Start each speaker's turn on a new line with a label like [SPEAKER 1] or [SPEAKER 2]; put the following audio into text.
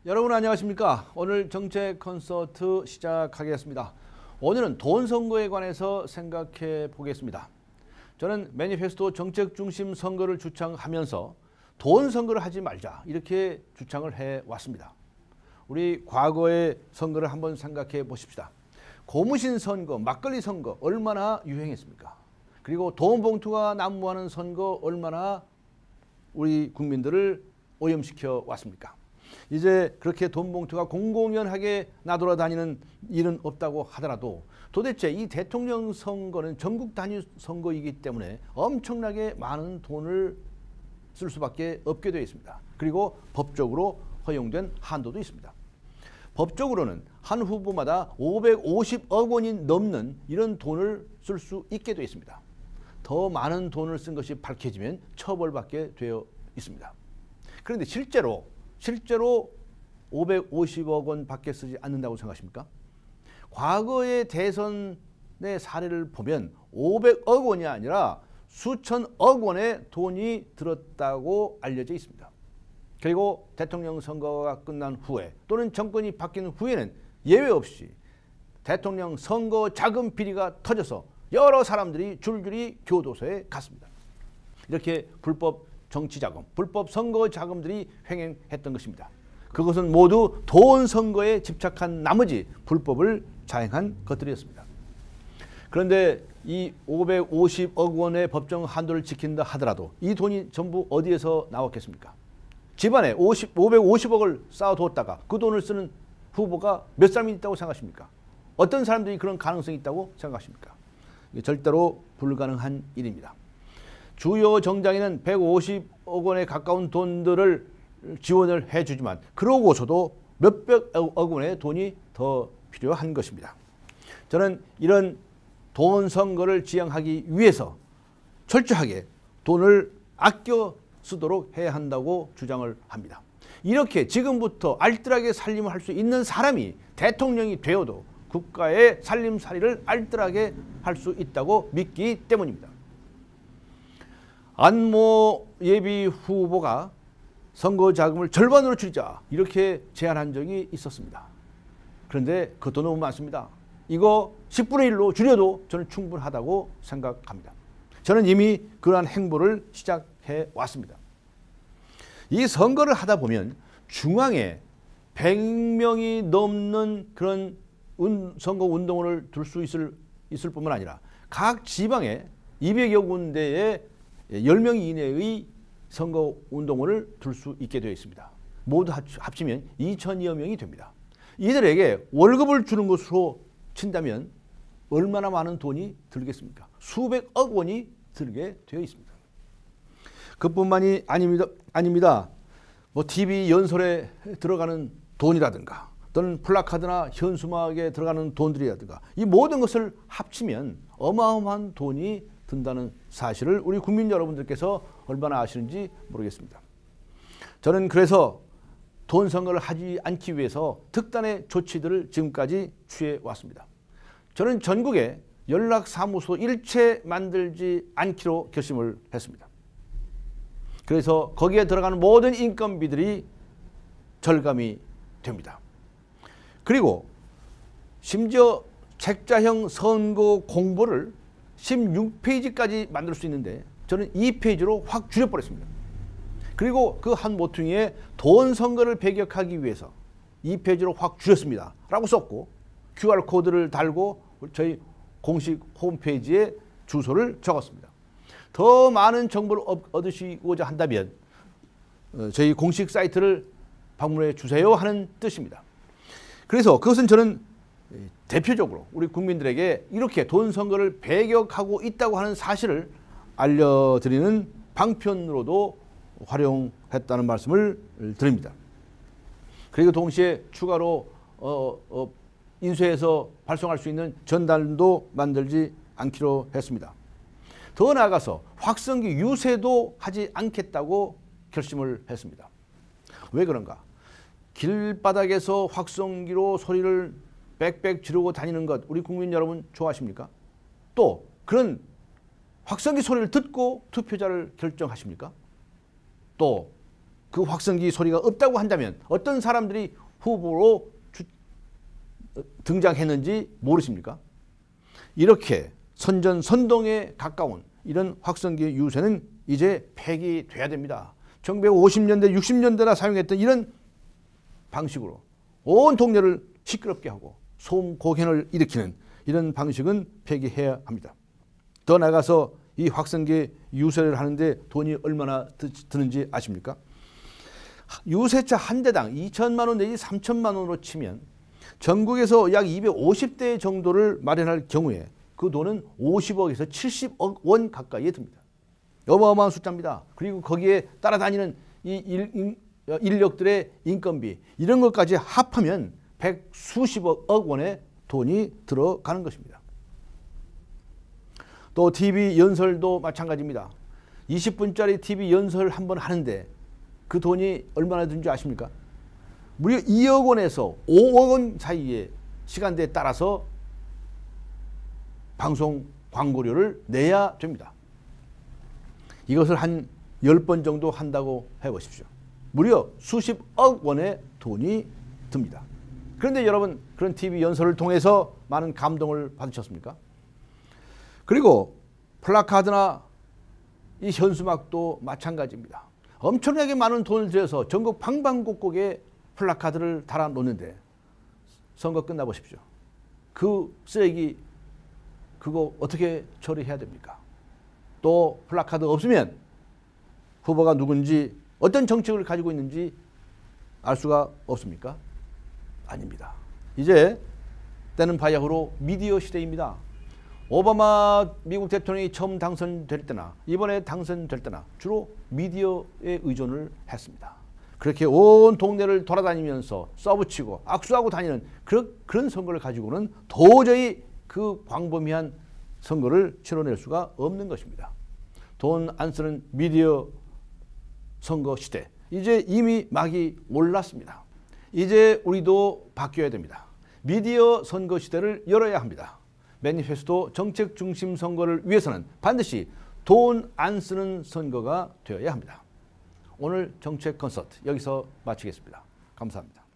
[SPEAKER 1] 여러분 안녕하십니까? 오늘 정책 콘서트 시작하겠습니다. 오늘은 돈 선거에 관해서 생각해 보겠습니다. 저는 매니페스토 정책 중심 선거를 주창하면서 돈 선거를 하지 말자 이렇게 주창을 해 왔습니다. 우리 과거의 선거를 한번 생각해 보십시다. 고무신 선거, 막걸리 선거 얼마나 유행했습니까? 그리고 돈 봉투가 난무하는 선거 얼마나 우리 국민들을 오염시켜 왔습니까? 이제 그렇게 돈 봉투가 공공연하게 나돌아다니는 일은 없다고 하더라도 도대체 이 대통령 선거는 전국 단위 선거이기 때문에 엄청나게 많은 돈을 쓸 수밖에 없게 되어 있습니다. 그리고 법적으로 허용된 한도도 있습니다. 법적으로는 한 후보마다 550억 원이 넘는 이런 돈을 쓸 수 있게 되어 있습니다. 더 많은 돈을 쓴 것이 밝혀지면 처벌받게 되어 있습니다. 그런데 실제로 550억 원 밖에 쓰지 않는다고 생각하십니까? 과거의 대선의 사례를 보면 500억 원이 아니라 수천억 원의 돈이 들었다고 알려져 있습니다. 그리고 대통령 선거가 끝난 후에 또는 정권이 바뀐 후에는 예외 없이 대통령 선거 자금 비리가 터져서 여러 사람들이 줄줄이 교도소에 갔습니다. 이렇게 불법 정치자금, 불법 선거 자금들이 횡행했던 것입니다. 그것은 모두 돈 선거에 집착한 나머지 불법을 자행한 것들이었습니다. 그런데 이 550억 원의 법정 한도를 지킨다 하더라도 이 돈이 전부 어디에서 나왔겠습니까? 집안에 550억을 쌓아두었다가 그 돈을 쓰는 후보가 몇 사람이 있다고 생각하십니까? 어떤 사람들이 그런 가능성이 있다고 생각하십니까? 절대로 불가능한 일입니다. 주요 정당에는 150억 원에 가까운 돈들을 지원을 해주지만 그러고서도 몇백억 원의 돈이 더 필요한 것입니다. 저는 이런 돈 선거를 지향하기 위해서 철저하게 돈을 아껴 쓰도록 해야 한다고 주장을 합니다. 이렇게 지금부터 알뜰하게 살림을 할 수 있는 사람이 대통령이 되어도 국가의 살림살이를 알뜰하게 할 수 있다고 믿기 때문입니다. 안모 예비 후보가 선거 자금을 절반으로 줄이자 이렇게 제안한 적이 있었습니다. 그런데 그것도 너무 많습니다. 이거 10분의 1로 줄여도 저는 충분하다고 생각합니다. 저는 이미 그러한 행보를 시작해 왔습니다. 이 선거를 하다 보면 중앙에 100명이 넘는 그런 선거 운동을 둘 수 있을 뿐만 아니라 각 지방에 200여 군데에 10명 이내의 선거 운동원을 둘 수 있게 되어 있습니다. 모두 합치면 2천여 명이 됩니다. 이들에게 월급을 주는 것으로 친다면 얼마나 많은 돈이 들겠습니까? 수백억 원이 들게 되어 있습니다. 그뿐만이 아닙니다. 뭐 TV 연설에 들어가는 돈이라든가 또는 플래카드나 현수막에 들어가는 돈들이라든가 이 모든 것을 합치면 어마어마한 돈이 든다는 사실을 우리 국민 여러분들께서 얼마나 아시는지 모르겠습니다. 저는 그래서 돈 선거를 하지 않기 위해서 특단의 조치들을 지금까지 취해 왔습니다. 저는 전국에 연락사무소 일체 만들지 않기로 결심을 했습니다. 그래서 거기에 들어가는 모든 인건비들이 절감이 됩니다. 그리고 심지어 책자형 선거 공보를 16페이지까지 만들 수 있는데 저는 2페이지로 확 줄여버렸습니다. 그리고 그 한 모퉁이에 돈 선거를 배격하기 위해서 2페이지로 확 줄였습니다. 라고 썼고 QR코드를 달고 저희 공식 홈페이지에 주소를 적었습니다. 더 많은 정보를 얻으시고자 한다면 저희 공식 사이트를 방문해 주세요 하는 뜻입니다. 그래서 그것은 저는 대표적으로 우리 국민들에게 이렇게 돈 선거를 배격하고 있다고 하는 사실을 알려드리는 방편으로도 활용했다는 말씀을 드립니다. 그리고 동시에 추가로 인쇄해서 발송할 수 있는 전단도 만들지 않기로 했습니다. 더 나아가서 확성기 유세도 하지 않겠다고 결심을 했습니다. 왜 그런가? 길바닥에서 확성기로 소리를 빽빽 지르고 다니는 것 우리 국민 여러분 좋아하십니까? 또 그런 확성기 소리를 듣고 투표자를 결정하십니까? 또 그 확성기 소리가 없다고 한다면 어떤 사람들이 후보로 등장했는지 모르십니까? 이렇게 선전선동에 가까운 이런 확성기 유세는 이제 폐기돼야 됩니다. 1950년대, 60년대나 사용했던 이런 방식으로 온 동네를 시끄럽게 하고 소음 공해를 일으키는 이런 방식은 폐기해야 합니다. 더 나아가서 이 확성기 유세를 하는데 돈이 얼마나 드는지 아십니까? 유세차 한 대당 2천만 원 내지 3천만 원으로 치면 전국에서 약 250대 정도를 마련할 경우에 그 돈은 50억에서 70억 원 가까이에 듭니다. 어마어마한 숫자입니다. 그리고 거기에 따라다니는 이 인력들의 인건비 이런 것까지 합하면 백수십억 원의 돈이 들어가는 것입니다. 또 TV 연설도 마찬가지입니다. 20분짜리 TV 연설 한번 하는데 그 돈이 얼마나 드는지 아십니까? 무려 2억 원에서 5억 원 사이의 시간대에 따라서 방송 광고료를 내야 됩니다. 이것을 한 10번 정도 한다고 해보십시오. 무려 수십억 원의 돈이 듭니다. 그런데 여러분 그런 TV 연설을 통해서 많은 감동을 받으셨습니까? 그리고 플래카드나 이 현수막도 마찬가지입니다. 엄청나게 많은 돈을 들여서 전국 방방곡곡에 플래카드를 달아 놓는데 선거 끝나보십시오. 그 쓰레기 그거 어떻게 처리해야 됩니까? 또 플래카드 없으면 후보가 누군지 어떤 정책을 가지고 있는지 알 수가 없습니까? 아닙니다. 이제 때는 바야흐로 미디어 시대입니다. 오바마 미국 대통령이 처음 당선될 때나 이번에 당선될 때나 주로 미디어에 의존을 했습니다. 그렇게 온 동네를 돌아다니면서 써붙이고 악수하고 다니는 그런 선거를 가지고는 도저히 그 광범위한 선거를 치러낼 수가 없는 것입니다. 돈 안 쓰는 미디어 선거 시대 이제 이미 막이 올랐습니다. 이제 우리도 바뀌어야 됩니다. 미디어 선거 시대를 열어야 합니다. 매니페스토 정책 중심 선거를 위해서는 반드시 돈 안 쓰는 선거가 되어야 합니다. 오늘 정책 콘서트 여기서 마치겠습니다. 감사합니다.